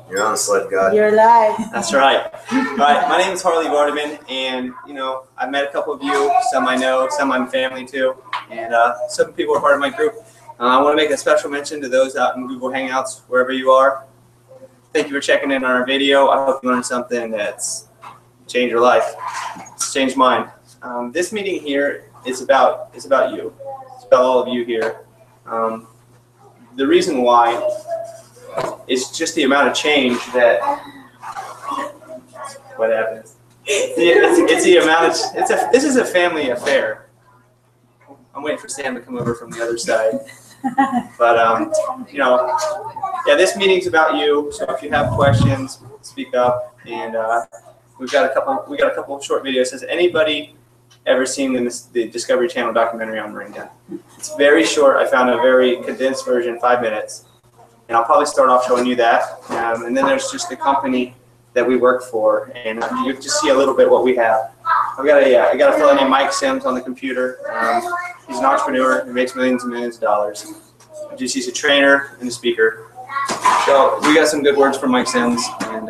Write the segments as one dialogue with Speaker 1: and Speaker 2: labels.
Speaker 1: You're on, Sled God.
Speaker 2: You're live.
Speaker 3: That's right. All right, my name is Harley Vardaman, and I've met a couple of you. Some I know, some I'm family to, and some people are part of my group. I want to make a special mention to those out in Google Hangouts, wherever you are. Thank you for checking in on our video. I hope you learned something that's changed your life. It's changed mine. This meeting here is about you. It's about all of you here. The reason why is just the amount of change that. What happens? It's the amount of. This is a family affair. I'm waiting for Sam to come over from the other side. But yeah, this meeting's about you. So if you have questions, speak up. And we got a couple of short videos. Has anybody ever seen the Discovery Channel documentary on Moringa? It's very short. I found a very condensed version, 5 minutes. And I'll probably start off showing you that. And then there's just the company that we work for, and you can just see a little bit what we have. I got a fellow named Mike Sims on the computer. He's an entrepreneur who makes millions and millions of dollars. He's a trainer and a speaker. So we got some good words from Mike Sims. And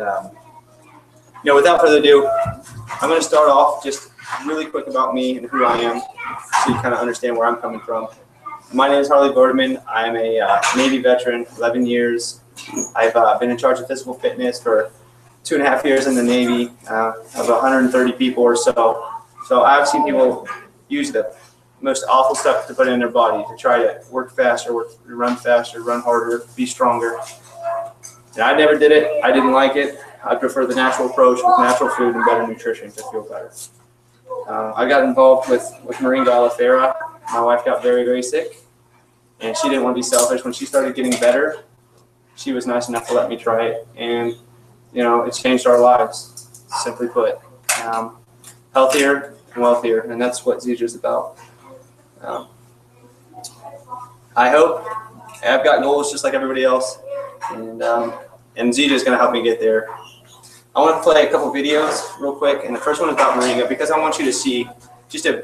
Speaker 3: without further ado, I'm going to start off just really quick about me and who I am, so you kind of understand where I'm coming from. My name is Harley Vardaman. I'm a Navy veteran, 11 years. I've been in charge of physical fitness for 2.5 years in the Navy, of 130 people or so. So I've seen people use the most awful stuff to put in their body to try to work faster, run faster, run harder, be stronger. And I never did it. I didn't like it. I prefer the natural approach with natural food and better nutrition to feel better. I got involved with Moringa aloe. My wife got very, very sick, and she didn't want to be selfish. When she started getting better, she was nice enough to let me try it, and it's changed our lives, simply put. Healthier and wealthier, and that's what Zedra's about. I hope I've got goals just like everybody else, and Zedra's going to help me get there. I want to play a couple videos real quick, and the first one is about Moringa because I want you to see, just to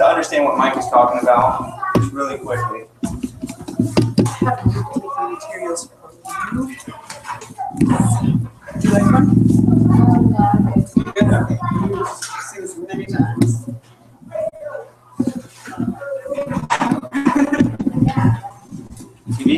Speaker 3: understand what Mike is talking about, just really quickly.
Speaker 2: I have materials for you. Do you like one? Good. Okay. You've seen this many times.
Speaker 3: TV?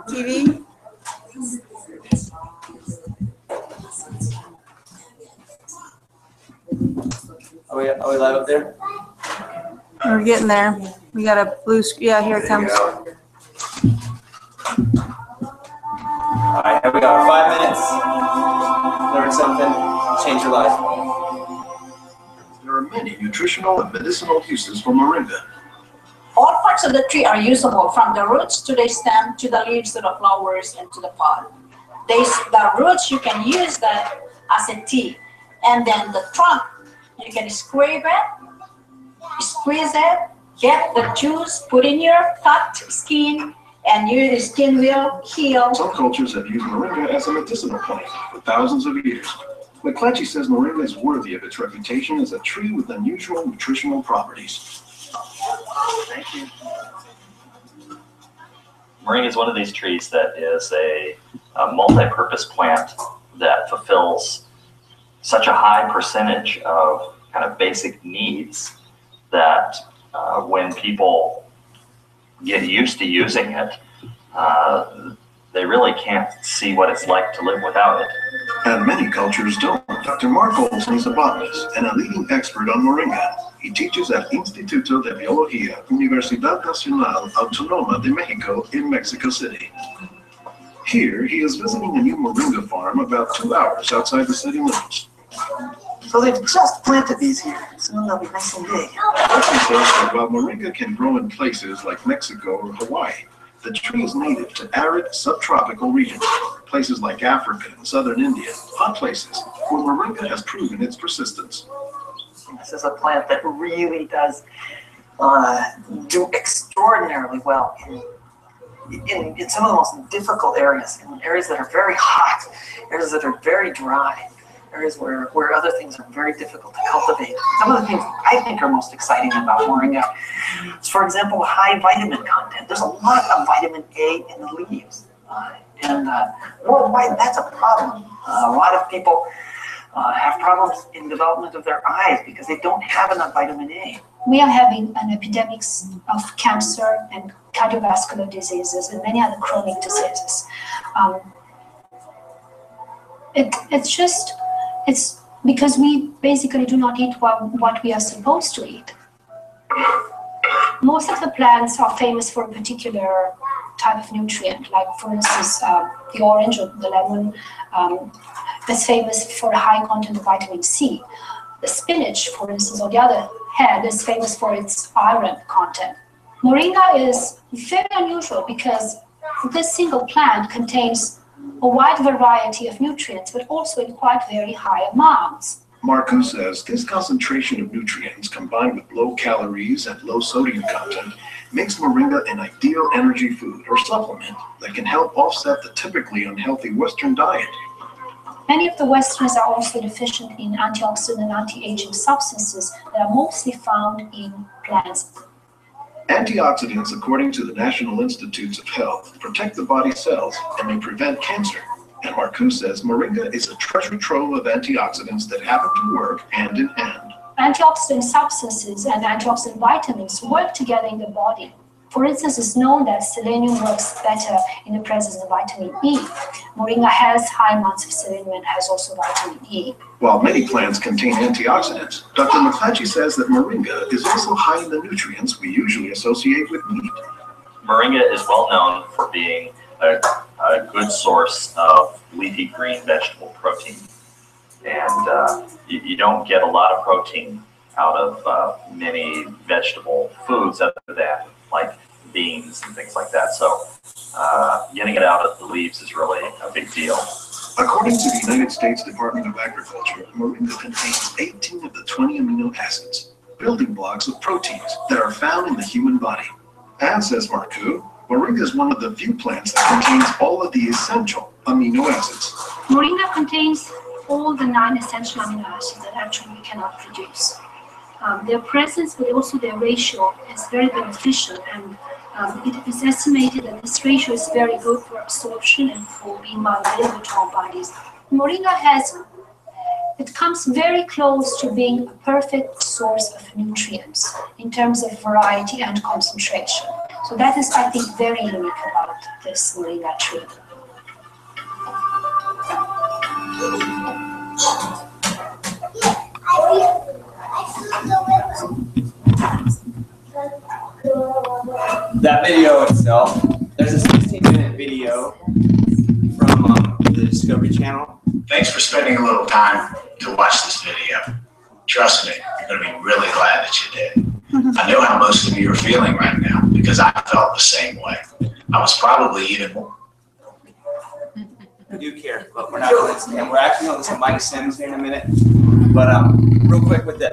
Speaker 2: TV?
Speaker 3: Are we live up there?
Speaker 2: We're getting there. We got a blue screen. Yeah, here it comes.
Speaker 3: All right, here we go. 5 minutes. Learn something. Change your life.
Speaker 4: There are many nutritional and medicinal uses for Moringa.
Speaker 5: All parts of the tree are usable, from the roots to the stem, to the leaves, to the flowers, and to the pod. The roots, you can use that as a tea. And then the trunk, you can scrape it, squeeze it, get the juice, put in your cut skin, and your skin will heal.
Speaker 4: Some cultures have used Moringa as a medicinal plant for thousands of years. McClatchy says Moringa is worthy of its reputation as a tree with unusual nutritional properties.
Speaker 3: Thank you.
Speaker 6: Moringa is one of these trees that is a multi-purpose plant that fulfills such a high percentage of kind of basic needs that when people get used to using it, they really can't see what it's like to live without it.
Speaker 4: And many cultures don't. Dr. Mark Olson is a botanist and a leading expert on Moringa. He teaches at Instituto de Biología, Universidad Nacional Autónoma de México in Mexico City. Here, he is visiting a new Moringa farm about 2 hours outside the city limits.
Speaker 7: So they've just planted these here. Soon they'll be nice and big.
Speaker 4: Olson says that while Moringa can grow in places like Mexico or Hawaii, the tree is native to arid subtropical regions, places like Africa and southern India, hot places where Moringa has proven its persistence.
Speaker 7: This is a plant that really does do extraordinarily well in some of the most difficult areas, in areas that are very hot, areas that are very dry. areas where other things are very difficult to cultivate. Some of the things I think are most exciting about moringa is, for example, high vitamin content. There's a lot of vitamin A in the leaves. And worldwide, that's a problem. A lot of people have problems in development of their eyes because they don't have enough vitamin A.
Speaker 1: We are having an epidemic of cancer and cardiovascular diseases and many other chronic diseases. It's because we basically do not eat what we are supposed to eat. Most of the plants are famous for a particular type of nutrient, like for instance, the orange or the lemon is famous for a high content of vitamin C. The spinach, for instance, on the other hand, is famous for its iron content. Moringa is very unusual because this single plant contains a wide variety of nutrients, but also in quite very high amounts.
Speaker 4: Marku says this concentration of nutrients combined with low calories and low sodium content makes moringa an ideal energy food or supplement that can help offset the typically unhealthy Western diet.
Speaker 1: Many of the Westerners are also deficient in antioxidant and anti-aging substances that are mostly found in plants.
Speaker 4: Antioxidants, according to the National Institutes of Health, protect the body cells and may prevent cancer. And Marku says moringa is a treasure trove of antioxidants that happen to work hand in hand.
Speaker 1: Antioxidant substances and antioxidant vitamins work together in the body. For instance, it's known that selenium works better in the presence of vitamin E. Moringa has high amounts of selenium and has also vitamin E.
Speaker 4: While many plants contain antioxidants, Dr. McClatchy says that moringa is also high in the nutrients we usually associate with meat.
Speaker 6: Moringa is well known for being a good source of leafy green vegetable protein. And you don't get a lot of protein out of many vegetable foods other than like beans and things like that. So getting it out of the leaves is really a big deal.
Speaker 4: According to the United States Department of Agriculture, moringa contains 18 of the 20 amino acids, building blocks of proteins that are found in the human body. And says Marku, moringa is one of the few plants that contains all of the essential amino acids.
Speaker 1: Moringa contains all the 9 essential amino acids that actually we cannot produce. Their presence, but also their ratio, is very beneficial, and it is estimated that this ratio is very good for absorption and for being bioavailable to our bodies. Moringa it comes very close to being a perfect source of nutrients in terms of variety and concentration. So that is, I think, very unique about this moringa tree.
Speaker 3: That video itself, there's a 16-minute video from the Discovery Channel.
Speaker 8: Thanks for spending a little time to watch this video. Trust me, you're going to be really glad that you did. I know how most of you are feeling right now because I felt the same way. I was probably even more.
Speaker 3: I do care, but we're not going to listen. And we're actually going to listen to Mike Sims here in a minute. But real quick with the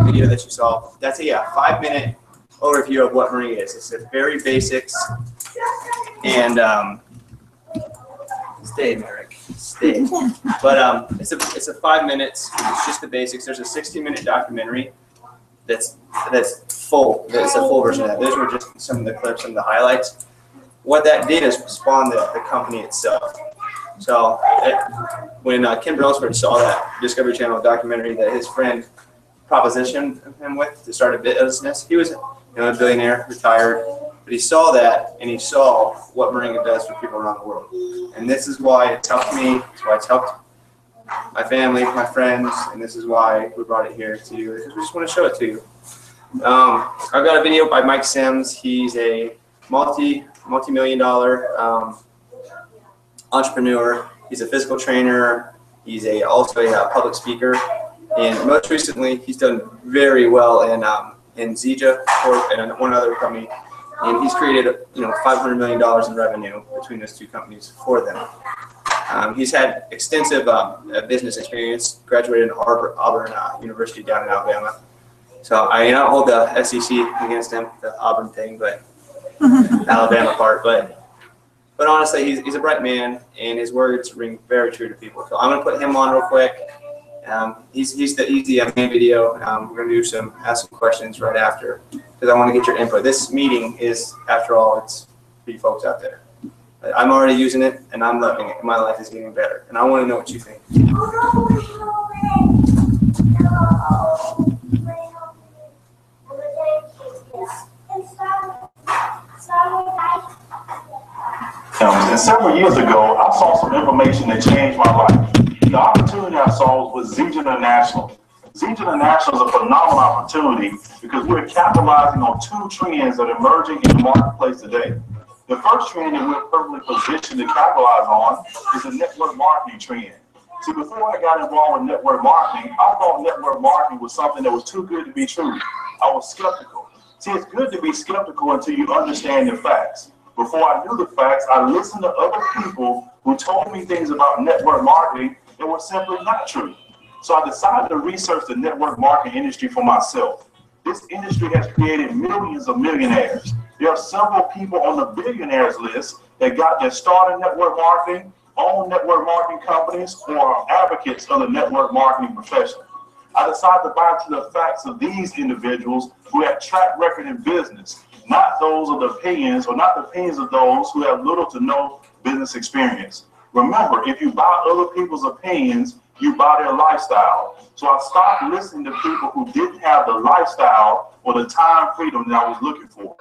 Speaker 3: video that you saw, that's a 5-minute overview of what moringa is. It's the very basics. And stay, Merrick, stay. But it's a 5 minutes. It's just the basics. There's a 60-minute documentary that's full. It's a full version of that. Those were just some of the clips and the highlights. What that did is spawn the company itself. So when Kim Brailsford saw that Discovery Channel documentary that his friend propositioned him with to start a business, he was a billionaire, retired, but he saw that and he saw what moringa does for people around the world. And this is why it's helped me, it's why it's helped my family, my friends, and this is why we brought it here to you, because we just want to show it to you. I've got a video by Mike Sims. He's a multi-million-dollar entrepreneur. He's a physical trainer. He's also a public speaker, and most recently, he's done very well in Zija and one other company, and he's created $500 million in revenue between those two companies for them. He's had extensive business experience. Graduated in Auburn University down in Alabama. So I don't hold the SEC against him, the Auburn thing, but Alabama part, but. But honestly, he's a bright man, and his words ring very true to people. So I'm going to put him on real quick. He's the main video. We're going to ask some questions right after, because I want to get your input. This meeting is, after all, it's for you folks out there. I'm already using it, and I'm loving it. My life is getting better, and I want to know what you think.
Speaker 9: And several years ago, I saw some information that changed my life. The opportunity I saw was Zeta International. Zeta International is a phenomenal opportunity because we're capitalizing on two trends that are emerging in the marketplace today. The first trend that we're perfectly positioned to capitalize on is the network marketing trend. See, before I got involved with network marketing, I thought network marketing was something that was too good to be true. I was skeptical. See, it's good to be skeptical until you understand the facts. Before I knew the facts, I listened to other people who told me things about network marketing that were simply not true. So I decided to research the network marketing industry for myself. This industry has created millions of millionaires. There are several people on the billionaires list that got their start in network marketing, own network marketing companies, or are advocates of the network marketing profession. I decided to buy into the facts of these individuals who have track record in business, not those of the opinions, or not the opinions of those who have little to no business experience. Remember, if you buy other people's opinions, you buy their lifestyle. So I stopped listening to people who didn't have the lifestyle or the time freedom that I was looking for.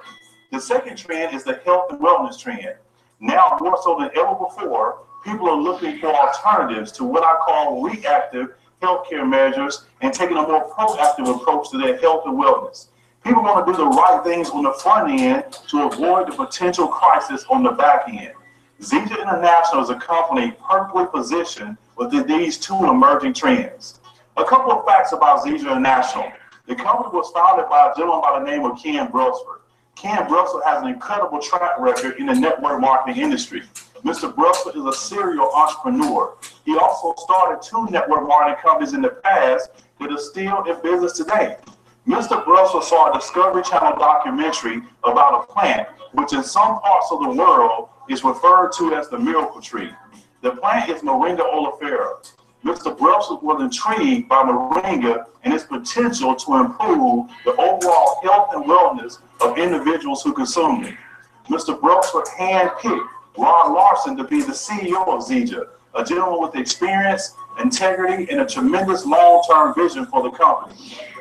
Speaker 9: The second trend is the health and wellness trend. Now, more so than ever before, people are looking for alternatives to what I call reactive healthcare measures and taking a more proactive approach to their health and wellness. People want to do the right things on the front end to avoid the potential crisis on the back end. Zeta International is a company perfectly positioned within these two emerging trends. A couple of facts about Zeta International. The company was founded by a gentleman by the name of Ken Brusford. Ken Brusford has an incredible track record in the network marketing industry. Mr. Brusford is a serial entrepreneur. He also started two network marketing companies in the past that are still in business today. Mr. Brusford saw a Discovery Channel documentary about a plant, which in some parts of the world is referred to as the miracle tree. The plant is Moringa oleifera. Mr. Brusford was intrigued by Moringa and its potential to improve the overall health and wellness of individuals who consume it. Mr. Brusford handpicked Ron Larson to be the CEO of Zeta, a gentleman with experience, integrity, and a tremendous long-term vision for the company.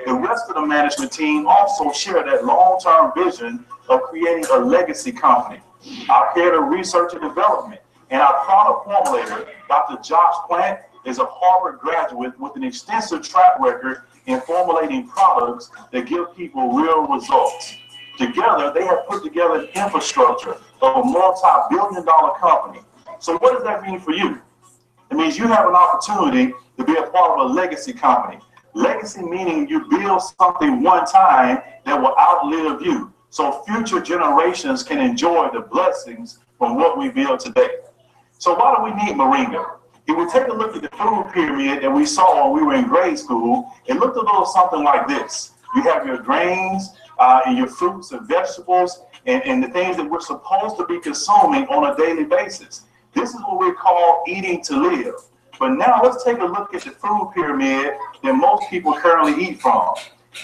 Speaker 9: The rest of the management team also share that long-term vision of creating a legacy company. Our head of research and development and our product formulator, Dr. Josh Plant, is a Harvard graduate with an extensive track record in formulating products that give people real results. Together, they have put together an infrastructure of a multi-billion-dollar company. So what does that mean for you? It means you have an opportunity to be a part of a legacy company. Legacy meaning you build something one time that will outlive you, so future generations can enjoy the blessings from what we build today. So why do we need Moringa? If we take a look at the food pyramid that we saw when we were in grade school, it looked a little something like this. You have your grains and your fruits and vegetables and the things that we're supposed to be consuming on a daily basis. This is what we call eating to live. But now let's take a look at the food pyramid that most people currently eat from.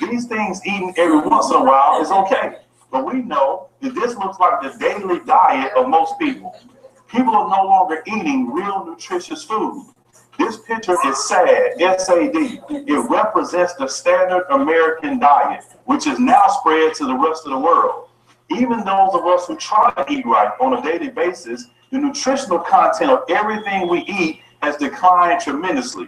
Speaker 9: These things eaten every once in a while is okay. But we know that this looks like the daily diet of most people. People are no longer eating real nutritious food. This picture is SAD, S-A-D. It represents the standard American diet, which is now spread to the rest of the world. Even those of us who try to eat right on a daily basis, the nutritional content of everything we eat has declined tremendously.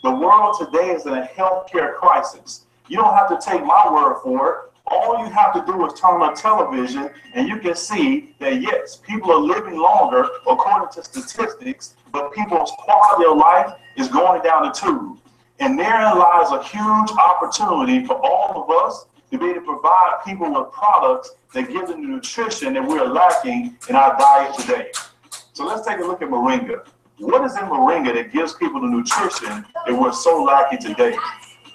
Speaker 9: The world today is in a healthcare crisis. You don't have to take my word for it. All you have to do is turn on television and you can see that yes, people are living longer according to statistics, but people's quality of life is going down the tube. And therein lies a huge opportunity for all of us to be able to provide people with products that give them the nutrition that we're lacking in our diet today. So let's take a look at Moringa. What is in Moringa that gives people the nutrition that we're so lacking today?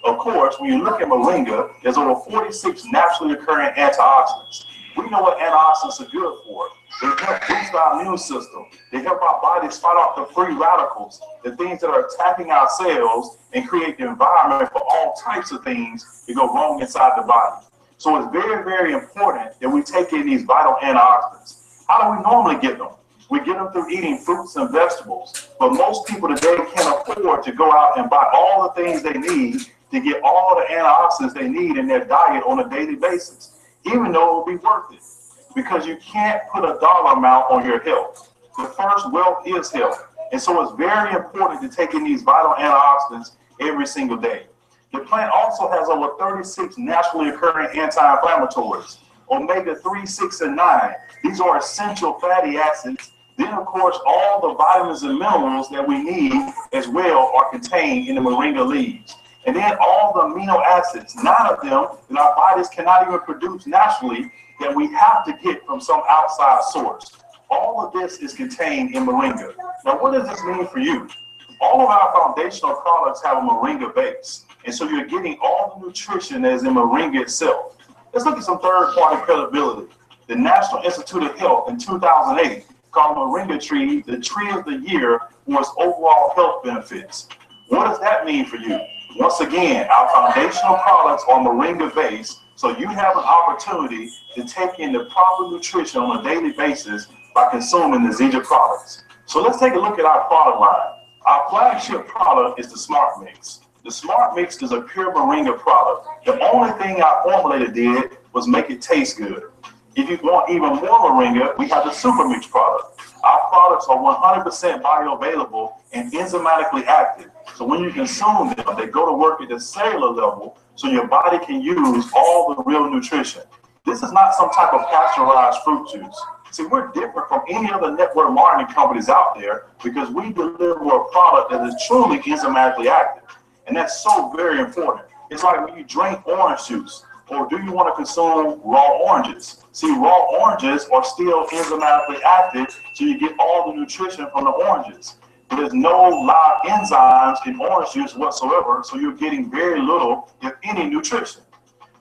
Speaker 9: Of course, when you look at Moringa, there's over 46 naturally occurring antioxidants. We know what antioxidants are good for. They help boost our immune system. They help our bodies fight off the free radicals, the things that are attacking our cells and create the environment for all types of things that go wrong inside the body. So it's very, very important that we take in these vital antioxidants. How do we normally get them? We get them through eating fruits and vegetables. But most people today can't afford to go out and buy all the things they need to get all the antioxidants they need in their diet on a daily basis, even though it will be worth it. Because you can't put a dollar amount on your health. The first wealth is health. And so it's very important to take in these vital antioxidants every single day. The plant also has over 36 naturally occurring anti-inflammatories, omega-3, 6, and 9. These are essential fatty acids. Then, of course, all the vitamins and minerals that we need as well are contained in the moringa leaves. And then all the amino acids, 9 of them that our bodies cannot even produce naturally, that we have to get from some outside source. All of this is contained in moringa. Now, what does this mean for you? All of our foundational products have a moringa base. And so you're getting all the nutrition that is in moringa itself. Let's look at some third-party credibility. The National Institute of Health in 2008 called moringa tree the tree of the year for its overall health benefits. What does that mean for you? Once again, our foundational products are moringa based, so you have an opportunity to take in the proper nutrition on a daily basis by consuming the Zija products. So let's take a look at our product line. Our flagship product is the Smart Mix. The Smart Mix is a pure moringa product. The only thing our formulator did was make it taste good. If you want even more moringa, we have the Super Mix product. Our products are 100% bioavailable and enzymatically active. So when you consume them, they go to work at the cellular level so your body can use all the real nutrition. This is not some type of pasteurized fruit juice. See, we're different from any other network marketing companies out there because we deliver a product that is truly enzymatically active. And that's so very important. It's like when you drink orange juice, or do you want to consume raw oranges? See, raw oranges are still enzymatically active, so you get all the nutrition from the oranges. But there's no live enzymes in orange juice whatsoever, so you're getting very little, if any, nutrition.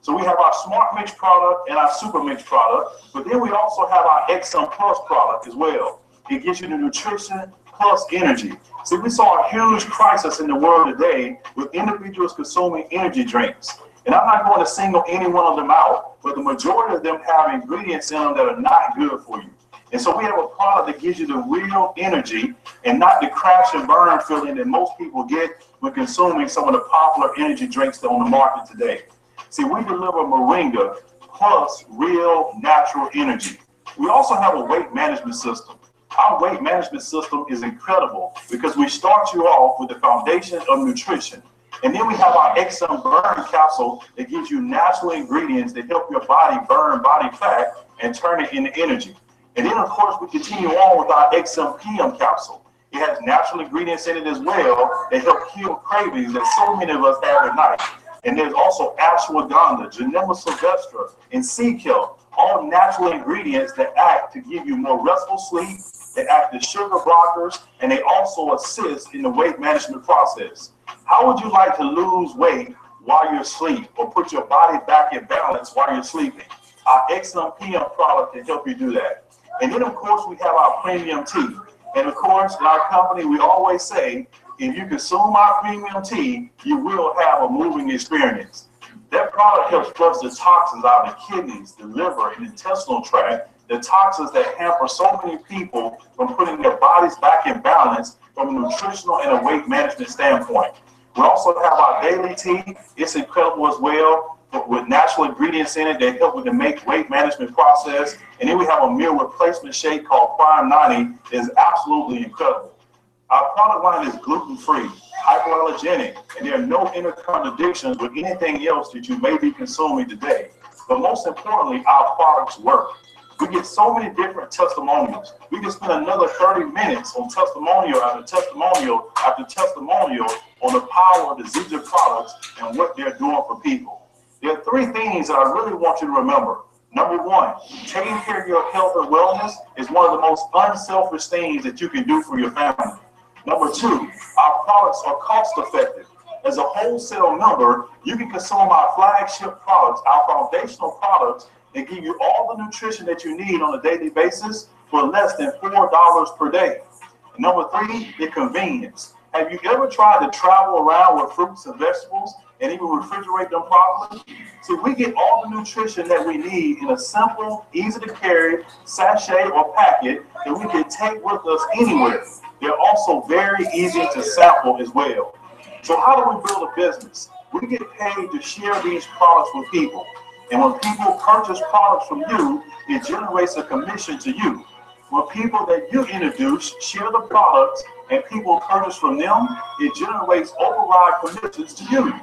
Speaker 9: So we have our Smart Mix product and our Super Mix product, but then we also have our XM Plus product as well. It gives you the nutrition plus energy. See, we saw a huge crisis in the world today with individuals consuming energy drinks. And I'm not going to single any one of them out, but the majority of them have ingredients in them that are not good for you. And so we have a product that gives you the real energy and not the crash and burn feeling that most people get when consuming some of the popular energy drinks that are on the market today. See, we deliver moringa plus real natural energy. We also have a weight management system. Our weight management system is incredible because we start you off with the foundation of nutrition. And then we have our XM Burn capsule that gives you natural ingredients that help your body burn body fat and turn it into energy. And then, of course, we continue on with our XM PM capsule. It has natural ingredients in it as well that help kill cravings that so many of us have at night. And there's also ashwagandha, Genema sylvestre, and sea kelp, all natural ingredients that act to give you more restful sleep, they act as sugar blockers, and they also assist in the weight management process. How would you like to lose weight while you're asleep or put your body back in balance while you're sleeping? Our XM PM product can help you do that. And then, of course, we have our premium tea. And, of course, in our company, we always say, if you consume our premium tea, you will have a moving experience. That product helps flush the toxins out of the kidneys, the liver, and intestinal tract, the toxins that hamper so many people from putting their bodies back in balance from a nutritional and a weight management standpoint. We also have our daily tea. It's incredible as well, with natural ingredients in it that help with the weight management process. And then we have a meal replacement shake called Prime 90 that is absolutely incredible. Our product line is gluten-free, hypoallergenic, and there are no intercontradictions with anything else that you may be consuming today. But most importantly, our products work. We get so many different testimonials. We can spend another 30 minutes on testimonial after testimonial after testimonial on the power of the Zija products and what they're doing for people. There are 3 things that I really want you to remember. Number 1, taking care of your health and wellness is one of the most unselfish things that you can do for your family. Number 2, our products are cost effective. As a wholesale member, you can consume our flagship products, our foundational products, that give you all the nutrition that you need on a daily basis for less than $4 per day. Number 3, the convenience. Have you ever tried to travel around with fruits and vegetables and even refrigerate them properly? See, we get all the nutrition that we need in a simple, easy to carry sachet or packet that we can take with us anywhere. They're also very easy to sample as well. So how do we build a business? We get paid to share these products with people. And when people purchase products from you, it generates a commission to you. When people that you introduce share the products and people purchase from them, it generates override commissions to you.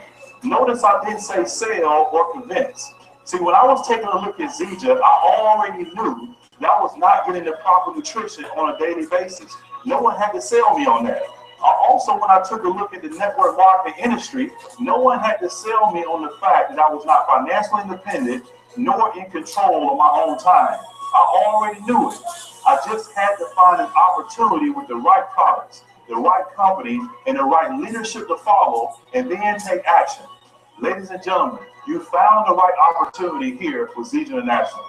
Speaker 9: Notice I didn't say sell or convince. See, when I was taking a look at Zija, I already knew that I was not getting the proper nutrition on a daily basis. No one had to sell me on that. Also, when I took a look at the network marketing industry, no one had to sell me on the fact that I was not financially independent nor in control of my own time. I already knew it. I just had to find an opportunity with the right products, the right company, and the right leadership to follow, and then take action. Ladies and gentlemen, you found the right opportunity here with Zija International.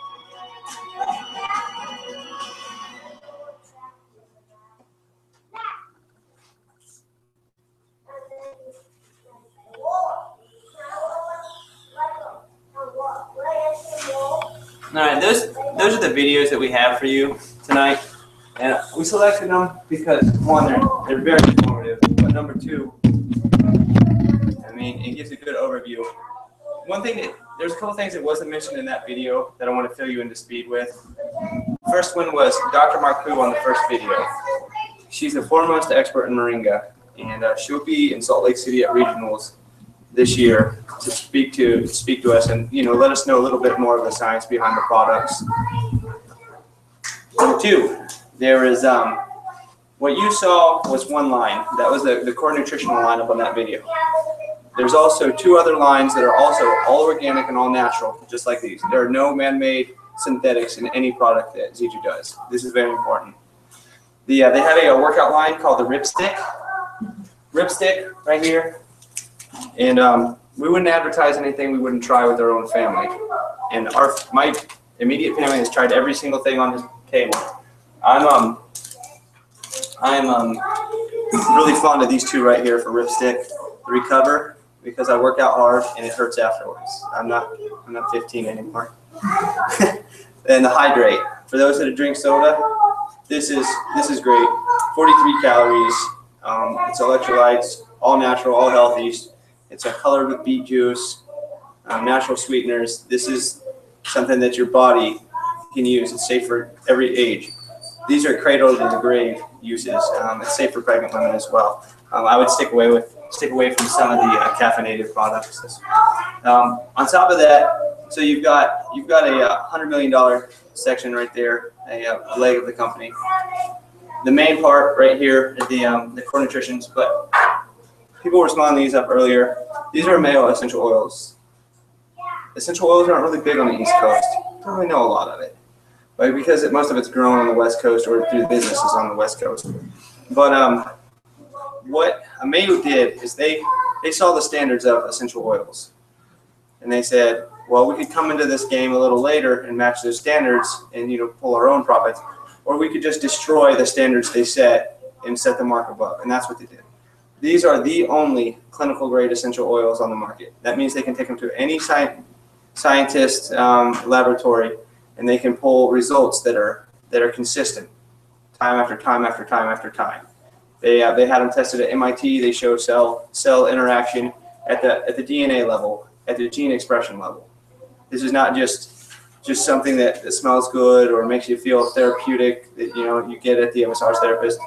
Speaker 3: All right, those are the videos that we have for you tonight, and we selected them because one, they're very informative, but number 2, I mean, it gives a good overview. One thing there's a couple things that wasn't mentioned in that video that I want to fill you into speed with. First one was Dr. Marku on the first video. She's the foremost expert in Moringa, and she'll be in Salt Lake City at regionals this year to speak to us and let us know a little bit more of the science behind the products. Number 2, there is what you saw was one line. That was the core nutritional lineup on that video. There's also 2 other lines that are also all organic and all natural, just like these. There are no man-made synthetics in any product that Zija does. This is very important. They have a workout line called the Rip Stick right here. And we wouldn't advertise anything we wouldn't try with our own family. And my immediate family has tried every single thing on this table. I'm really fond of these 2 right here for Rip Stick. The Recover, because I work out hard and it hurts afterwards. I'm not 15 anymore. And the Hydrate. For those that drink soda, this is great. 43 calories. It's electrolytes, all natural, all healthy. It's colored with beet juice, natural sweeteners. This is something that your body can use. It's safe for every age. These are cradle to the grave uses. It's safe for pregnant women as well. I would stick away from some of the caffeinated products. On top of that, so you've got a $100 million section right there, a leg of the company. The main part right here is the core nutritions, but people were smelling these up earlier. These are male essential oils. Essential oils aren't really big on the East Coast. Don't really know a lot of it, but because most of it's grown on the West Coast or through businesses on the West Coast. But what Amayo did is they saw the standards of essential oils, and they said, well, we could come into this game a little later and match those standards and pull our own profits, or we could just destroy the standards they set and set the mark above, and that's what they did. These are the only clinical grade essential oils on the market. That means they can take them to any scientist laboratory, and they can pull results that are consistent, time after time after time after time. They had them tested at MIT. They show cell interaction at the DNA level, at the gene expression level. This is not just something that smells good or makes you feel therapeutic that you get at the massage therapist.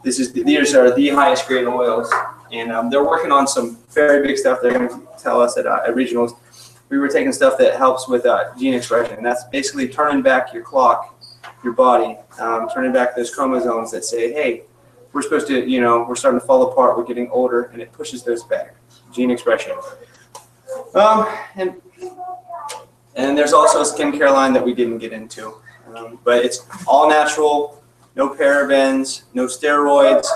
Speaker 3: These are the highest grade oils, and they're working on some very big stuff. They're going to tell us at regionals. We were taking stuff that helps with gene expression, and that's basically turning back your clock, your body, turning back those chromosomes that say, hey, we're supposed to, we're starting to fall apart, we're getting older, and it pushes those back, gene expression. And there's also a skincare line that we didn't get into, but it's all natural, no parabens, no steroids,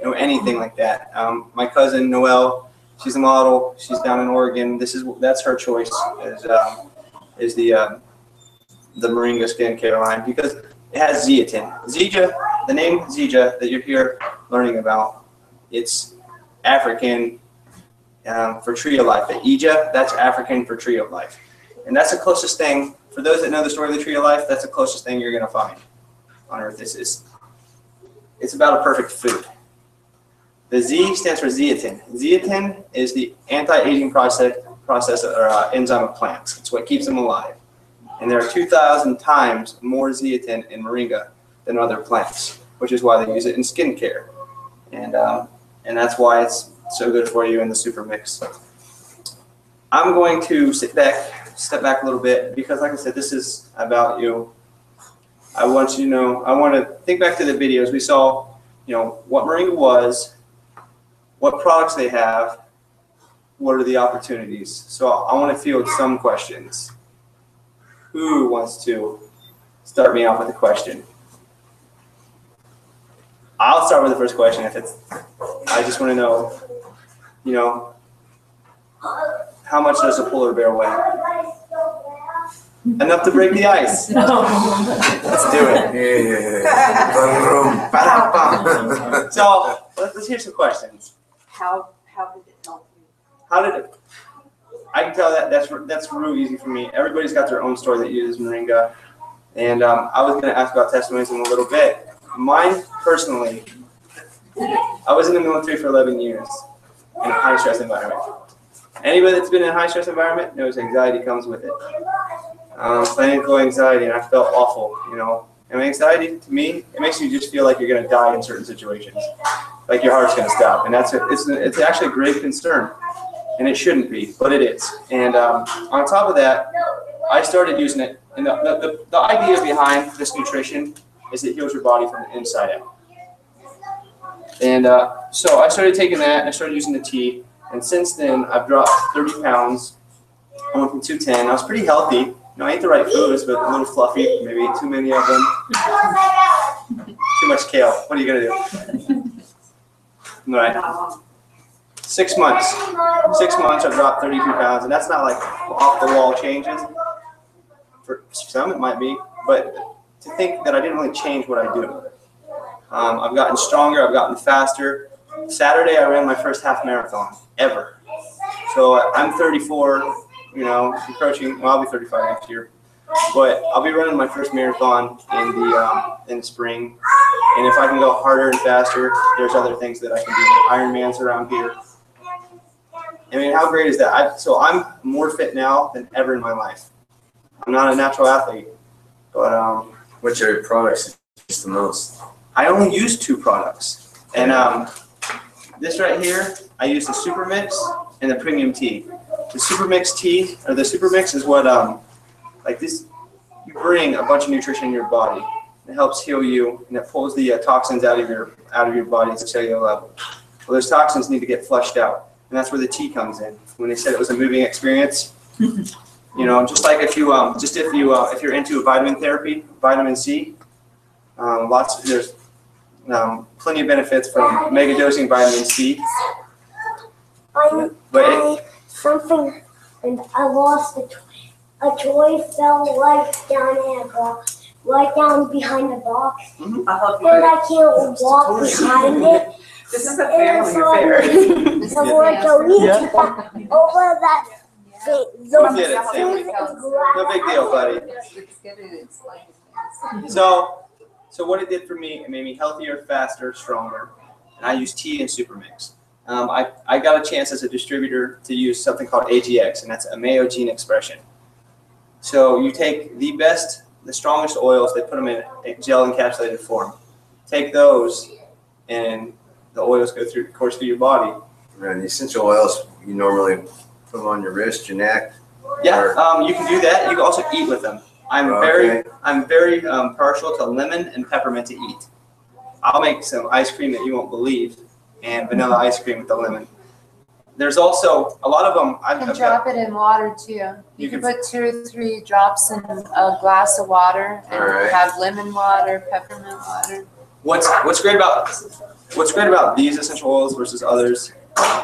Speaker 3: no anything like that. My cousin Noelle, she's a model. She's down in Oregon. That's her choice is the Moringa skincare line, because it has zeatin. The name Zija that you're here learning about, it's African for tree of life. The Ija, that's African for tree of life. And that's the closest thing, for those that know the story of the tree of life, that's the closest thing you're going to find on Earth. It's about a perfect food. The Z stands for zeatin. Zeatin is the anti-aging process or enzyme of plants. It's what keeps them alive. And there are 2,000 times more zeatin in Moringa than other plants, which is why they use it in skincare. And that's why it's so good for you in the super mix. I'm going to step back a little bit, because like I said, this is about you. I want you to know, I want to think back to the videos. We saw, what Moringa was, what products they have, what are the opportunities. So I want to field some questions. Who wants to start me off with a question? I'll start with the first question. I just want to know, how much does a polar bear weigh? Enough to break the ice. Let's do it. So let's hear some questions.
Speaker 10: How did it help you?
Speaker 3: How did it? I can tell that's real easy for me. Everybody's got their own story that uses Moringa, and I was going to ask about testimonies in a little bit. Mine personally, I was in the military for 11 years in a high stress environment. Anybody that's been in a high stress environment knows anxiety comes with it. Clinical anxiety, and I felt awful, And anxiety, to me, it makes you just feel like you're going to die in certain situations, like your heart's going to stop, and it's actually a grave concern, and it shouldn't be, but it is. And on top of that, I started using it, and the idea behind this nutrition is it heals your body from the inside out. And so I started taking that, and I started using the tea, and since then I've dropped 30 pounds. I went from 210. I was pretty healthy. I ate the right foods, but a little fluffy. Maybe ate too many of them. Too much kale. What are you gonna do? All right. 6 months. 6 months, I've dropped 32 pounds, and that's not like off the wall changes. For some, it might be, but to think that I didn't really change what I do. I've gotten stronger. I've gotten faster. Saturday, I ran my first half marathon ever. So I'm 34. Approaching. Well, I'll be 35 next year, but I'll be running my first marathon in the spring. And if I can go harder and faster, there's other things that I can do. Ironmans around here. I mean, how great is that? So I'm more fit now than ever in my life. I'm not a natural athlete, but
Speaker 11: which are your products you use the most?
Speaker 3: I only use 2 products, and this right here, I use the Super Mix and the Premium Tea. The Super Mix tea, or the Super Mix, is what like this. You bring a bunch of nutrition in your body. It helps heal you, and it pulls the toxins out of your body at the cellular level. Well, those toxins need to get flushed out, and that's where the tea comes in. When they said it was a moving experience, just like if you're into vitamin therapy, vitamin C, there's plenty of benefits from mega dosing vitamin C.
Speaker 12: Something, and I lost a toy fell right down in a box, right down behind the box. And I can't walk behind it.
Speaker 10: This is a family affair.
Speaker 12: So we're going over that thing.
Speaker 3: No big deal, buddy. So what it did for me, it made me healthier, faster, stronger. And I use tea and Super Mix. I got a chance as a distributor to use something called AGX, and that's a Mayo gene expression. So you take the strongest oils, they put them in a gel encapsulated form. Take those, and the oils course through your body.
Speaker 11: And the essential oils, you normally put them on your wrist, your neck?
Speaker 3: Yeah, you can do that. You can also eat with them. I'm very partial to lemon and peppermint to eat. I'll make some ice cream that you won't believe, and vanilla ice cream with the lemon. There's also a lot of them.
Speaker 13: You can drop it in water too. You can put 2 or 3 drops in a glass of water and have lemon water, peppermint water.
Speaker 3: What's great about these essential oils versus others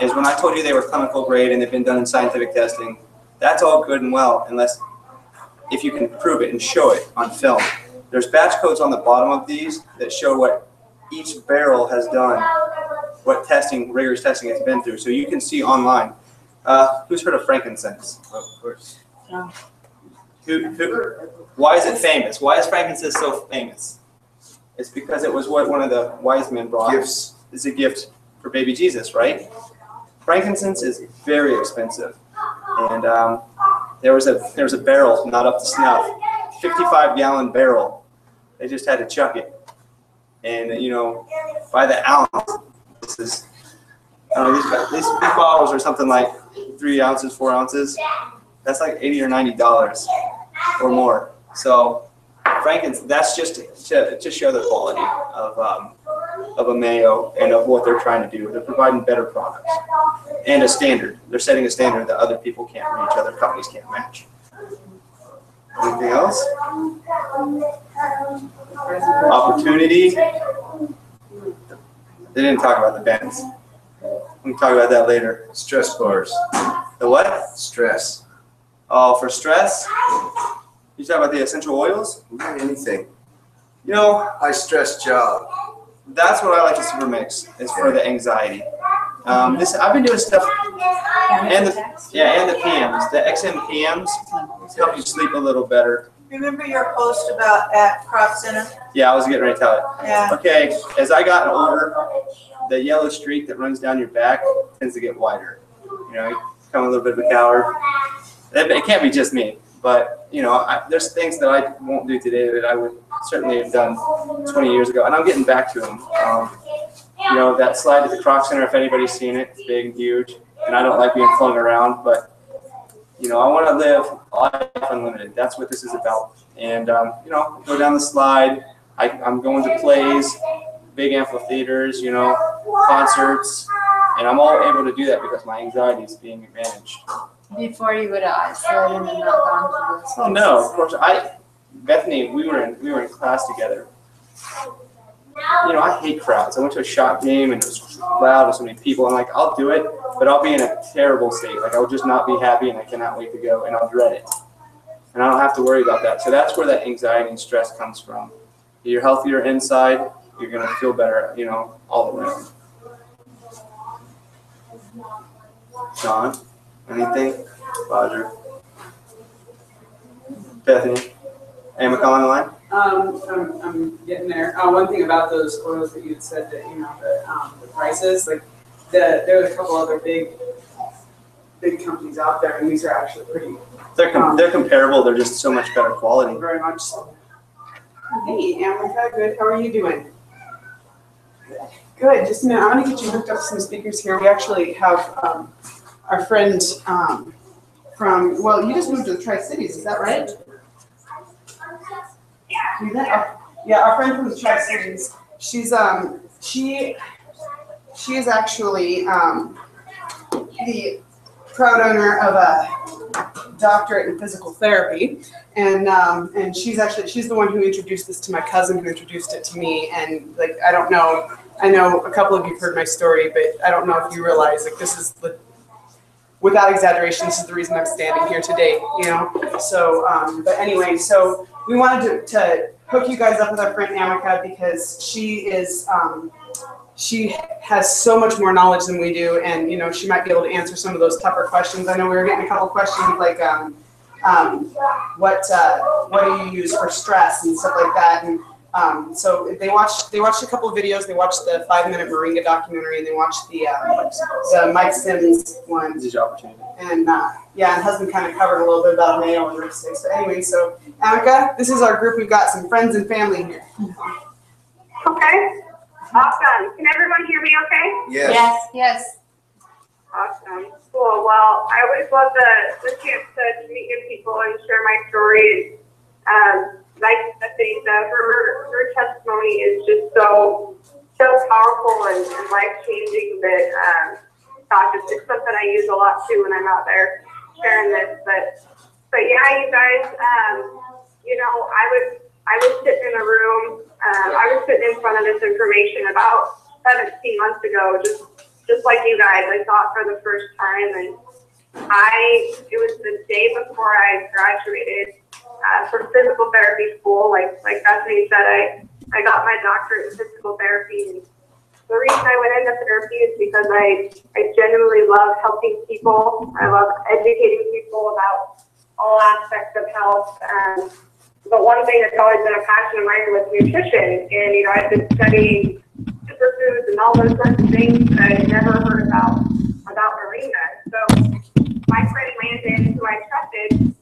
Speaker 3: is when I told you they were clinical grade and they've been done in scientific testing, that's all good and well, if you can prove it and show it on film. There's batch codes on the bottom of these that show what each barrel has done, what testing, rigorous testing it's been through. So you can see online. Who's heard of frankincense?
Speaker 11: Of course.
Speaker 3: Why is it famous? Why is frankincense so famous? It's because it was what one of the wise men brought.
Speaker 11: Gifts.
Speaker 3: It's a gift for baby Jesus, right? Frankincense is very expensive, and there was a barrel not up to snuff, 55-gallon barrel. They just had to chuck it, and by the ounce, this is these bottles are something like 3 ounces, 4 ounces. That's like $80 or $90 or more. So frankincense, that's just to show the quality of a mayo and of what they're trying to do. They're providing better products and a standard. They're setting a standard that other people can't reach, other companies can't match. Anything else? Opportunity. They didn't talk about the bands. We can talk about that later.
Speaker 11: Stress bars.
Speaker 3: The what?
Speaker 11: Stress.
Speaker 3: Oh, for stress? You talk about the essential oils?
Speaker 11: Anything.
Speaker 3: High
Speaker 11: stress job.
Speaker 3: That's what I like to super mix. Is for the anxiety. I've been doing stuff, and the PMs, the XM PMs help you sleep a little better.
Speaker 10: Remember your post about at Crop Center?
Speaker 3: Yeah, I was getting ready to tell it.
Speaker 10: Yeah.
Speaker 3: Okay, as I got older, the yellow streak that runs down your back tends to get wider. You become a little bit of a coward. It can't be just me, but there's things that I won't do today that I would certainly have done 20 years ago, and I'm getting back to them. That slide to the Croc Center, if anybody's seen it, it's big and huge, and I don't like being flung around, but I want to live life unlimited. That's what this is about. And go down the slide. I'm going to plays, big amphitheaters, concerts, and I'm all able to do that because my anxiety is being managed.
Speaker 13: Before you would have isolated and not gone to this.
Speaker 3: Oh no, of course. Bethany, we were in class together. I hate crowds. I went to a shot game and it was loud with so many people. I'm like, I'll do it, but I'll be in a terrible state. Like I will just not be happy and I cannot wait to go and I'll dread it. And I don't have to worry about that. So that's where that anxiety and stress comes from. You're healthier inside, you're gonna feel better, all around. John, anything? Roger. Bethany, Amica on the line?
Speaker 14: I'm getting there. One thing about those oils that you had said that the prices, like there's a couple other big companies out there, and these are actually pretty.
Speaker 3: They're comparable. They're just so much better quality.
Speaker 14: Very much so. Hey, Amica, good. How are you doing? Good. Just a minute. I'm going to get you hooked up to some speakers here. We actually have our friend from. Well, you just moved to the Tri-Cities. Is that right? Yeah, our friend from the Tri-Cities. She's she is actually the proud owner of a doctorate in physical therapy, and she's the one who introduced this to my cousin, who introduced it to me. And like I know a couple of you've heard my story, but I don't know if you realize this is without exaggeration, this is the reason I'm standing here today. So but anyway, so we wanted to hook you guys up with our friend Amica because she has so much more knowledge than we do, and she might be able to answer some of those tougher questions. I know we were getting a couple questions like what do you use for stress and stuff like that, and so they watched a couple of videos. They watched the 5-minute Moringa documentary, and they watched the Mike Sims one.
Speaker 3: This is your opportunity.
Speaker 14: And and husband kind of covered a little bit about mayo and those things. So anyway, so Amica, this is our group. We've got some friends and family here.
Speaker 15: Okay. Awesome. Can everyone hear me okay?
Speaker 11: Yes.
Speaker 13: Yes.
Speaker 15: Awesome. Cool. Well, I always love the chance to meet new people and share my story. And like I think her testimony is just so powerful and life-changing that gosh, it's something I use a lot too when I'm out there sharing this. But yeah, you guys, I was sitting in a room. I was sitting in front of this information about 17 months ago, just like you guys. I saw it for the first time, and it was the day before I graduated for physical therapy school. Like Bethany said, I got my doctorate in physical therapy. And the reason I went into therapy is because I genuinely love helping people. I love educating people about all aspects of health. But one thing that's always been a passion of mine was nutrition. And, you know, I've been studying superfoods and all those sorts of things that I had never heard about Moringa. So my friend Landon, who I trusted,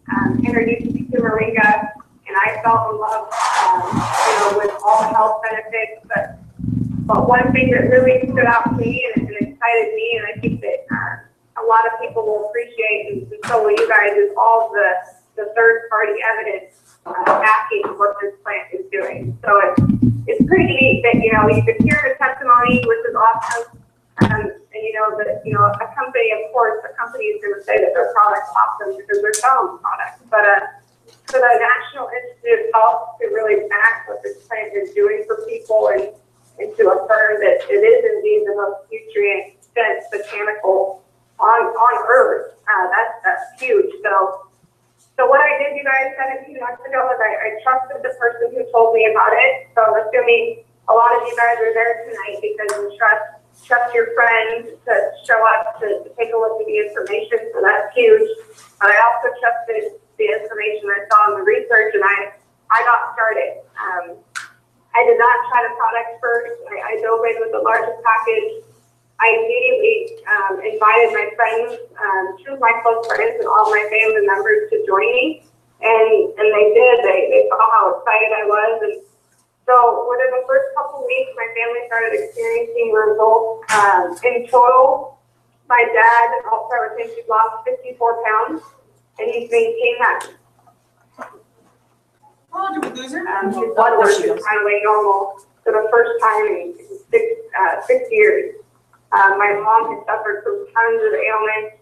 Speaker 15: introduced me to Moringa, and I fell in love, you know, with all the health benefits. But one thing that really stood out to me and excited me, and I think that a lot of people will appreciate, and so will you guys, is all the third-party evidence backing what this plant is doing. So it's pretty neat that, you know, you could hear the testimony, which is awesome. And you know that, you know, a company, of course, the company is going to say that their product's awesome because they're selling products. But for the National Institute of Health to really back what this plant is doing for people and to affirm that it is indeed the most nutrient-dense botanical on Earth, that's huge. So what I did, you guys, 17 months ago was I trusted the person who told me about it. So I'm assuming a lot of you guys are there tonight because you trust your friend to show up to take a look at the information. So that's huge. But I also trusted the information I saw in the research, and I got started. I did not try the product first. I dove in with the largest package. I immediately invited my friends, two of my close friends and all my family members to join me. And they did. They saw how excited I was. And so within the first couple of weeks, my family started experiencing results. In total, my dad, also I think he's lost 54 pounds, and he's maintained that.
Speaker 14: Oh, did we lose her?
Speaker 15: His blood work is finally normal for the first time in 6 years. My mom has suffered from tons of ailments,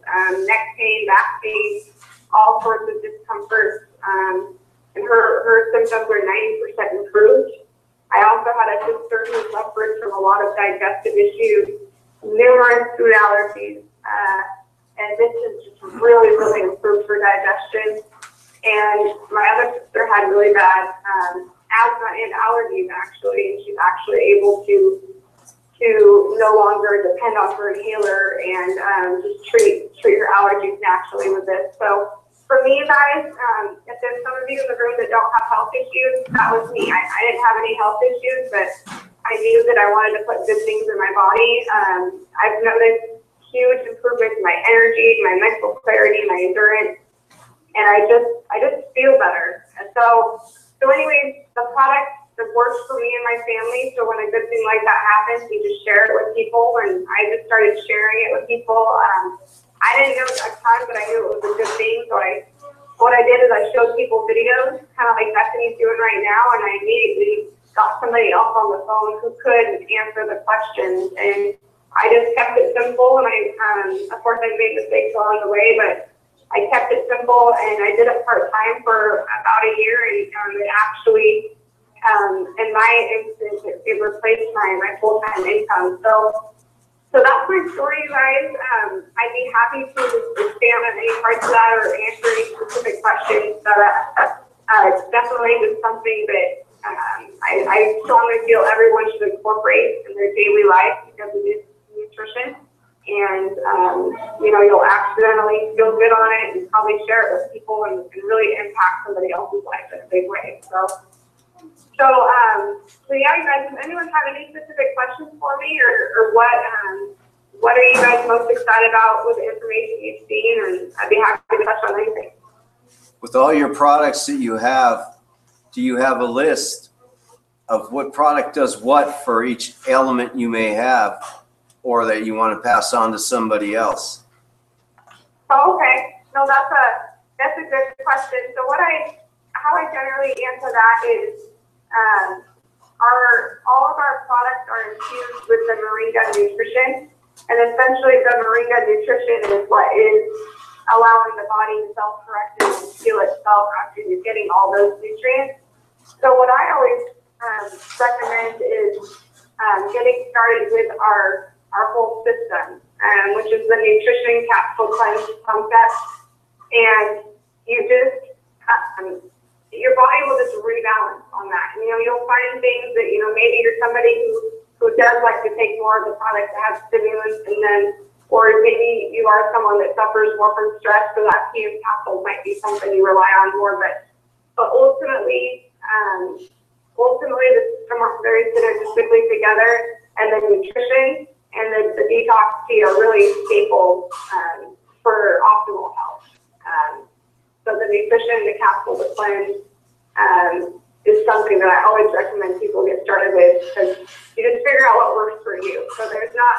Speaker 15: neck pain, back pain, all sorts of discomfort, and her symptoms were 90% improved. I also had a sister who suffered from a lot of digestive issues, numerous food allergies, and this has just really, really improved her digestion. And my other sister had really bad asthma and allergies, actually, and she's actually able to no longer depend on her inhaler and just treat her allergies naturally with this. So for me, guys, if there's some of you in the room that don't have health issues, that was me. I didn't have any health issues, but I knew that I wanted to put good things in my body. I've noticed huge improvements in my energy, my mental clarity, my endurance, and I just feel better. And so anyways, the product that works for me and my family. So when a good thing like that happens, we just share it with people, and I just started sharing it with people. I didn't know a ton, but I knew it was a good thing. So what I did is I showed people videos, kind of like Bethany's doing right now, and I immediately got somebody else on the phone who could answer the questions. And I just kept it simple, and of course I made mistakes along the way, but I kept it simple, and I did it part-time for about a year, and it actually, in my instance, it replaced my full-time income. So that's my story, you guys. I'd be happy to expand on any parts of that or answer any specific questions. But it's definitely just something that I strongly feel everyone should incorporate in their daily life because it is nutrition. And, you know, you'll accidentally feel good on it and probably share it with people and really impact somebody else's life in a big way. So yeah, you guys, does anyone have any specific questions for me or what are you guys most excited about with the information you've seen? And I'd be happy to touch on anything.
Speaker 11: With all your products that you have, do you have a list of what product does what for each element you may have or that you want to pass on to somebody else?
Speaker 15: Oh, okay. No, that's a good question. So how I generally answer that is all of our products are infused with the Moringa nutrition, and essentially the Moringa nutrition is what is allowing the body to self-correct and heal itself after you're getting all those nutrients. So what I always recommend is getting started with our whole system, which is the nutrition capsule cleanse concept, and you just your body will just rebalance on that. And, you'll find things that, maybe you're somebody who does like to take more of the product that has stimulants, and then, or maybe you are someone that suffers more from stress, so that PM capsule might be something you rely on more. But ultimately, the system works very synergistically together, and then nutrition and then the detox tea are really staples for optimal health. So the nutrition, the capsule, the cleanse is something that I always recommend people get started with, because you just figure out what works for you. So there's not,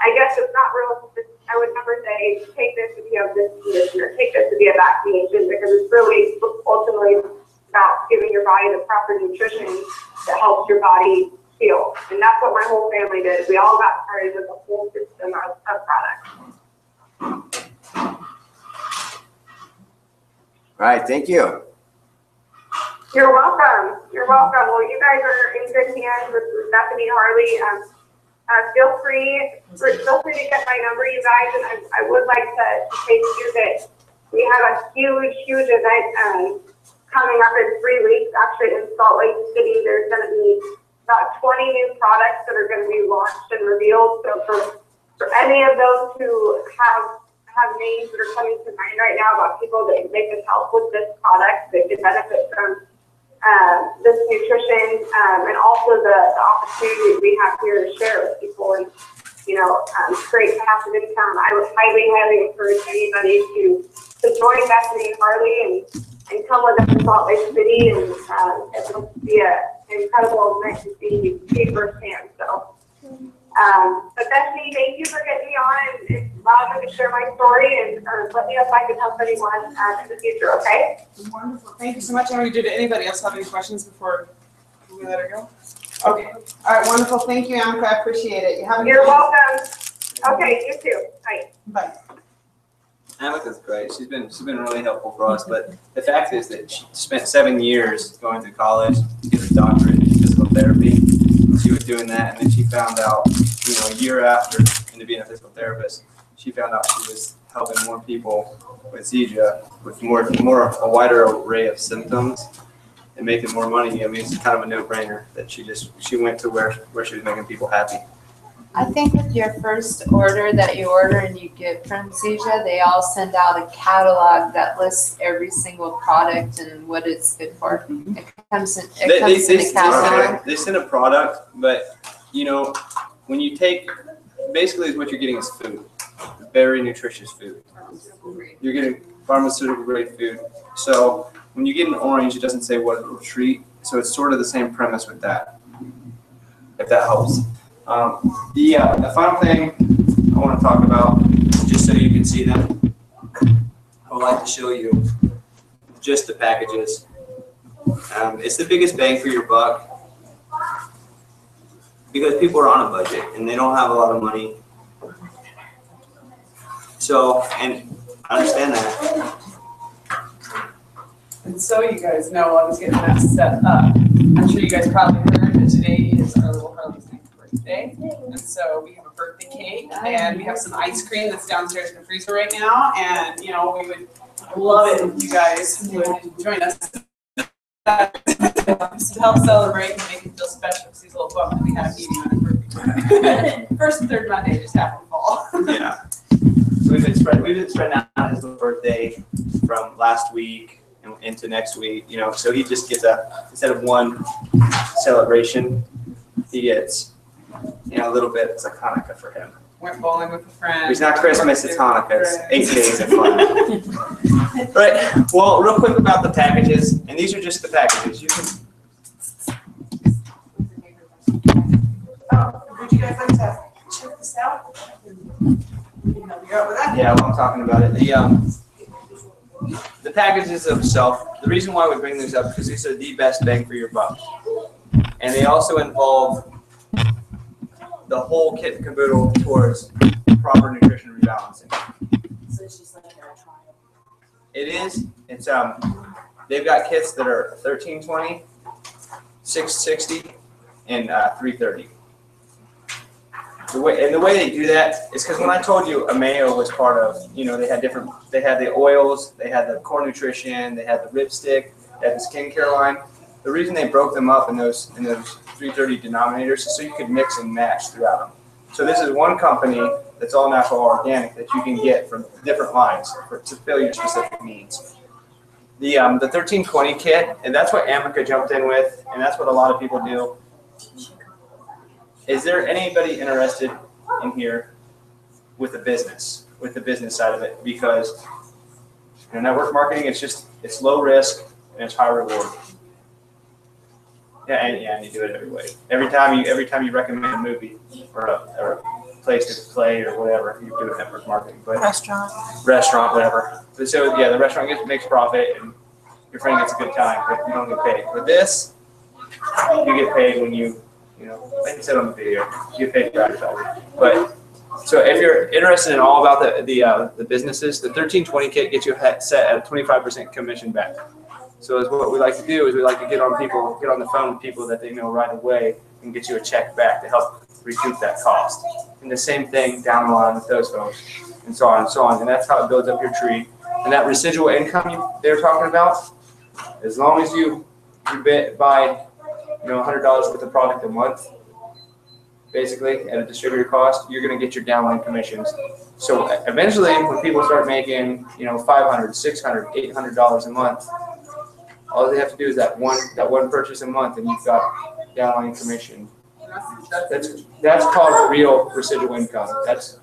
Speaker 15: I guess it's not real, I would never say take this if you have this condition or take this if you have that condition, because it's really ultimately about giving your body the proper nutrition that helps your body heal. And that's what my whole family did. We all got started with a whole system of products.
Speaker 11: All right, thank you.
Speaker 15: You're welcome. You're welcome. Well, you guys are in good hands with Bethany Harley. Feel free to get my number, you guys. And I would like to say to you that we have a huge event coming up in 3 weeks. Actually, in Salt Lake City, there's going to be about 20 new products that are going to be launched and revealed. So for any of those who have names that are coming to mind right now about people that they could help with this product, that could benefit from this nutrition, and also the opportunity we have here to share with people and, create passive income. I would highly encourage anybody to join Bethany and Harley and come with us to Salt Lake City, and it'll be an incredible event to see firsthand. So, but Bethany, thank you for getting me on and allowing me to share my story, and let me know if I can help anyone in the future, okay?
Speaker 14: Wonderful. Thank you so much. How do we do? Did anybody else have any questions before we let her go? Okay. All right, wonderful. Thank you, Amka. I appreciate it.
Speaker 15: You're welcome. Okay, you too. Bye.
Speaker 14: Bye.
Speaker 3: Amica's great. She's been really helpful for us. But the fact is that she spent 7 years going through college to get a doctorate in physical therapy. She was doing that, and then she found out, a year after into being a physical therapist, she found out she was helping more people with seizure, with a wider array of symptoms, and making more money. I mean, it's kind of a no-brainer that she went to where she was making people happy.
Speaker 13: I think with your first order that you order and you get from Zija, they all send out a catalog that lists every single product and what it's good for. It comes in a catalog.
Speaker 3: They send a product, but when you take, basically what you're getting is food, very nutritious food. You're getting pharmaceutical grade food. So when you get an orange, it doesn't say what it will treat. So it's sort of the same premise with that, if that helps. The final thing I want to talk about, just so you can see them, I would like to show you just the packages. It's the biggest bang for your buck because people are on a budget and they don't have a lot of money. So, and I understand that.
Speaker 14: And so you guys know I was getting that set up. I'm sure you guys probably heard that today is our little Harley's birthday. And so we have a birthday cake and we have some ice cream that's downstairs in the freezer right now. And, we would love it if you guys would join us to help celebrate and make it feel special, because he's a little bummed that we had a meeting on his birthday. First and third Monday just happened to fall.
Speaker 3: Yeah. We've been spreading out his little birthday from last week and into next week, so he just gets instead of one celebration, he gets, a little bit. It's like Hanukkah for him.
Speaker 14: Went bowling with a friend.
Speaker 3: It's not Christmas, it's Hanukkah. It's 8 days of fun. Right. Well, real quick about the packages, and these are just the packages. You can.
Speaker 14: Would you guys like to check this out?
Speaker 3: Yeah, well, I'm talking about it. The packages themselves, the reason why we bring these up is because these are the best bang for your buck. And they also involve the whole kit and caboodle towards proper nutrition rebalancing.
Speaker 10: So it's just like a trial.
Speaker 3: It is. It's they've got kits that are $13.20, $6.60, and $3.30. The way they do that is because when I told you Ameo was part of, they had the oils, they had the core nutrition, they had the ripstick, they have the skincare line. The reason they broke them up in those 330 denominators is so you could mix and match throughout them. So this is one company that's all natural, organic, that you can get from different lines to fill your specific needs. The 1320 kit, and that's what Amica jumped in with, and that's what a lot of people do. Is there anybody interested in here with the business side of it? Because network marketing, it's low risk and it's high reward. And you do it every way. Every time you recommend a movie or a place to play or whatever, you do network marketing. But restaurant, whatever. So yeah, the restaurant makes profit and your friend gets a good time, but you don't get paid. With this, you get paid when like I said on the video, you get paid for advertising. But so if you're interested in all about the businesses, the 1320 kit gets you set at a 25% commission back. So what we like to do is we like to get on the phone with people that they know right away and get you a check back to help recoup that cost. And the same thing down the line with those folks, and so on and so on. And that's how it builds up your tree. And that residual income they're talking about, as long as you buy $100 worth of product a month, basically at a distributor cost, you're going to get your downline commissions. So eventually, when people start making $500, $600, $800 a month, all they have to do is that one purchase a month, and you've got downline commission. That's called real residual income. That's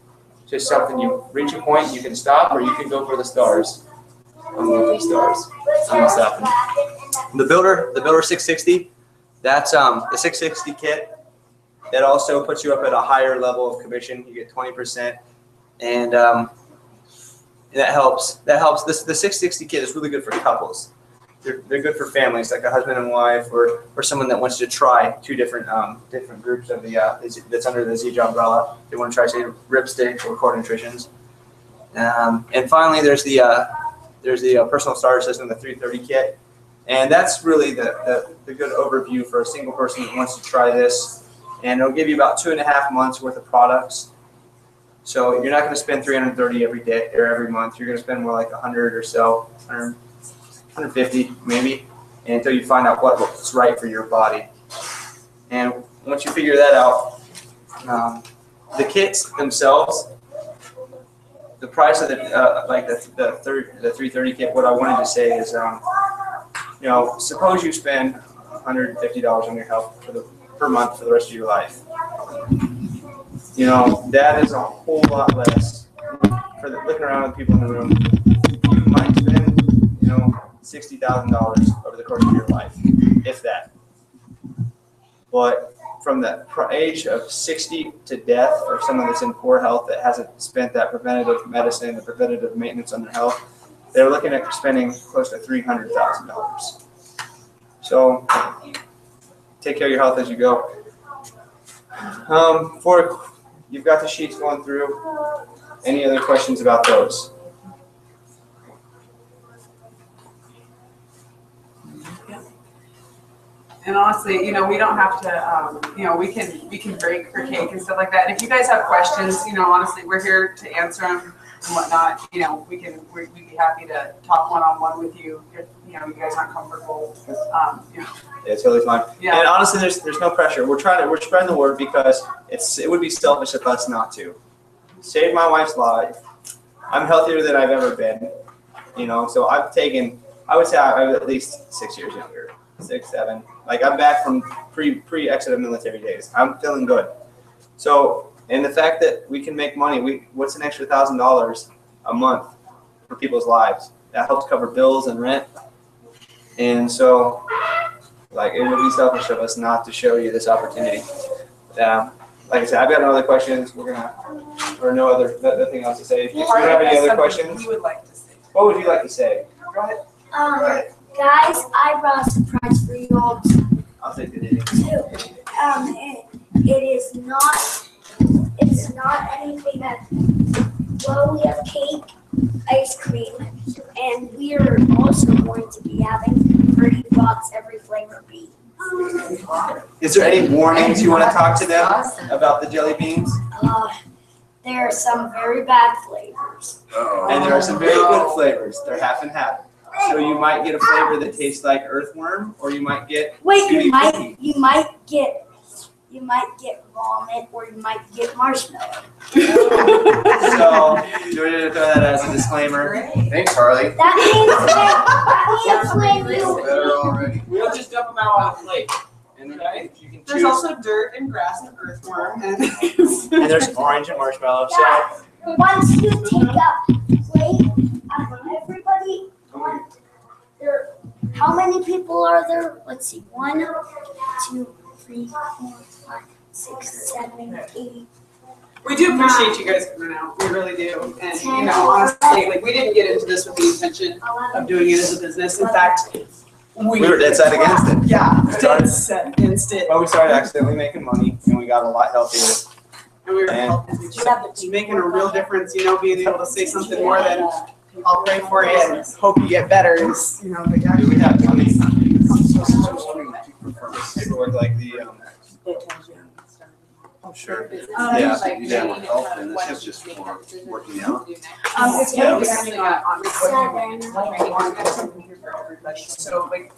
Speaker 3: just something you reach a point, you can stop, or you can go for the stars. I'm going for the stars. I'm not stopping. The Builder 660. That's the 660 kit. That also puts you up at a higher level of commission. You get 20%, and that helps. The 660 kit is really good for couples. They're good for families, like a husband and wife, or someone that wants to try two different groups of that's under the ZJ umbrella. They want to try, say, Ripstick or Core Nutritions. And finally, there's the personal starter system, the 330 kit, and that's really the good overview for a single person that wants to try this. And it'll give you about 2.5 months worth of products. So you're not going to spend $330 every day or every month. You're going to spend more like 100 or so, 150 maybe, until you find out what's right for your body. And once you figure that out, the kits themselves, the price of the 330 kit. What I wanted to say is, suppose you spend $150 on your health per month for the rest of your life. That is a whole lot less. For looking around at people in the room, you might spend, $60,000 over the course of your life, if that. But from the age of 60 to death, or someone that's in poor health that hasn't spent that preventative medicine, the preventative maintenance on their health, they're looking at spending close to $300,000. So take care of your health as you go. You've got the sheets going through. Any other questions about those?
Speaker 14: And honestly, we don't have to, we can break for cake and stuff like that. And if you guys have questions, honestly, we're here to answer them and whatnot. We'd be happy to talk one-on-one with you if, you guys aren't comfortable.
Speaker 3: Yeah, it's totally fine. Yeah. And honestly, there's no pressure. We're spreading the word because it would be selfish of us not to. Saved my wife's life. I'm healthier than I've ever been. So I would say I'm at least 6 years younger. 6, 7. Like, I'm back from pre-exit of military days. I'm feeling good. So, and the fact that we can make money, what's an extra $1,000 a month for people's lives? That helps cover bills and rent. And so, it would be selfish of us not to show you this opportunity. Like I said, I've got no other questions. Or no other nothing else to say. If you have any other questions,
Speaker 14: you would like to say.
Speaker 3: What would you like to say? Go ahead.
Speaker 12: Guys, I brought a surprise for you all.
Speaker 3: I'll take the name.
Speaker 12: It's not anything that, we have cake, ice cream, and we are also going to be having $30 every flavor bean.
Speaker 3: Is there any warnings you want to talk to them about the jelly beans?
Speaker 12: There are some very bad flavors.
Speaker 3: And there are some very good flavors. They're half and half. So you might get a flavor that tastes like earthworm, or you might get
Speaker 12: Wait,
Speaker 3: tutti frutti.
Speaker 12: you might get vomit, or you might get marshmallow.
Speaker 3: So, do you want to throw that as a disclaimer?
Speaker 11: Thanks, Harley.
Speaker 12: That means when you
Speaker 11: Better already.
Speaker 2: We'll just dump them out on a plate.
Speaker 3: And then you can
Speaker 14: There's
Speaker 3: choose.
Speaker 14: also dirt and grass and earthworm and.
Speaker 3: And there's orange and marshmallow. So
Speaker 12: once you take a plate, everybody, how many people are there? Let's see, 1, 2, 3, 4, 5, 6, 7, 8.
Speaker 14: We do appreciate you guys coming out. We really do. And, you know, honestly, like, we didn't get into this with the intention of doing it as a business. In fact,
Speaker 3: we were dead set against it.
Speaker 14: Yeah, dead set against it.
Speaker 3: But we started accidentally making money, and we got a lot healthier.
Speaker 14: And we were making a real difference, you know, being able to say something more than I'll pray for you and hope you get better is, you know, the
Speaker 3: Do we have paperwork like the
Speaker 11: Oh, sure.
Speaker 3: Yeah.
Speaker 11: You didn't want help, and this is just for working out.
Speaker 14: it's kind of depending on what you want. So, like,